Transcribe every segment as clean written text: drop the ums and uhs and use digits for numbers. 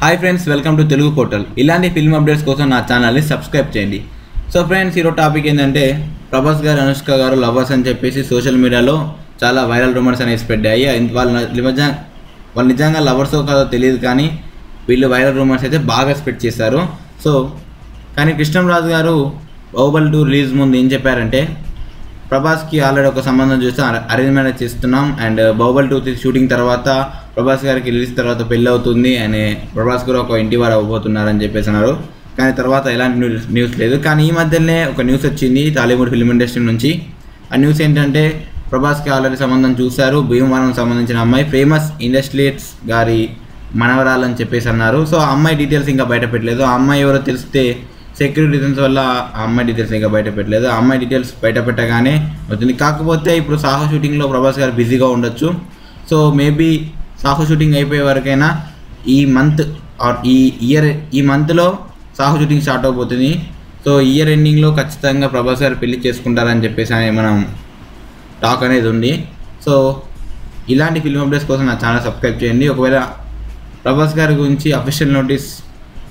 Hi friends, welcome to Telugu portal. ఇలాంటి film updates కోసం నా ఛానల్ని సబ్స్క్రైబ్ చేయండి. సో ఫ్రెండ్స్, ఈరోజు టాపిక్ ఏంటంటే ప్రభాస్ గారు అనుష్క గారు లవర్స్ అని చెప్పేసి సోషల్ మీడియాలో చాలా వైరల్ రూమర్స్ అనేవి స్ప్రెడ్ అయ్యాయి. వాళ్ళు నిజంగా లవర్సో కాదో తెలియదు, కానీ వీళ్ళు వైరల్ రూమర్స్ అయితే బాగా స్ప్రెడ్ చేశారు. సో కానీ కృష్ణంరాజు గారు బాహుబలి 2 రిలీజ్ ముందు ఏం చెప్పారంటే, ప్రభాస్కి ఆల్రెడీ ఒక సంబంధం చూస్తే అరేంజ్ మ్యారేజ్ చేస్తున్నాం, అండ్ బాహుబలి 2 షూటింగ్ తర్వాత ప్రభాస్ గారికి రిలీజ్ తర్వాత పెళ్ళి అవుతుంది అని ప్రభాస్ గారు ఒక ఇంటి వారు అవ్వబోతున్నారని చెప్పేసి అన్నారు. కానీ తర్వాత ఎలాంటి న్యూస్ లేదు. కానీ ఈ మధ్యనే ఒక న్యూస్ వచ్చింది టాలీవుడ్ ఫిల్మ్ ఇండస్ట్రీ నుంచి. ఆ న్యూస్ ఏంటంటే, ప్రభాస్కి ఆల్రెడీ సంబంధం చూశారు, భీమవరం సంబంధించిన అమ్మాయి, ఫేమస్ ఇండస్ట్రియలిస్ట్ గారి మనవరాలని చెప్పేసి అన్నారు. సో ఆ అమ్మాయి డీటెయిల్స్ ఇంకా బయట పెట్టలేదు. ఆ అమ్మాయి ఎవరో తెలిస్తే సెక్యూరిటీ రీజన్స్ వల్ల ఆ అమ్మాయి డీటెయిల్స్ ఇంకా బయట పెట్టలేదు. ఆ అమ్మాయి డీటెయిల్స్ బయట పెట్టగానే అవుతుంది. కాకపోతే ఇప్పుడు సాహో షూటింగ్లో ప్రభాస్ గారు బిజీగా ఉండొచ్చు. సో మేబీ సాహో షూటింగ్ అయిపోయే వరకైనా ఈ మంత్ ఆర్ ఈ మంత్లో సాహో షూటింగ్ స్టార్ట్ అయిపోతుంది. సో ఇయర్ ఎండింగ్లో ఖచ్చితంగా ప్రభాస్ గారు పెళ్లి చేసుకుంటారని చెప్పేసి మనం టాక్ అనేది ఉంది. సో ఇలాంటి ఫిల్మ్ అప్డేట్స్ కోసం నా ఛానల్ సబ్స్క్రైబ్ చేయండి. ఒకవేళ ప్రభాస్ గారి గురించి అఫీషియల్ నోటీస్,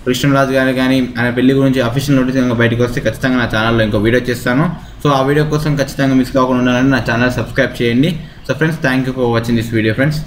కృష్ణరాజు గారు కానీ ఆయన పెళ్లి గురించి అఫీషియల్ నోటీస్ ఇంకా బయటకు వస్తే ఖచ్చితంగా నా ఛానల్లో ఇంకో వీడియో చేస్తాను. సో ఆ వీడియో కోసం ఖచ్చితంగా మిస్ కాకుండా ఉండాలని నా ఛానల్ సబ్స్క్రైబ్ చేయండి. So friends, thank you for watching this video friends.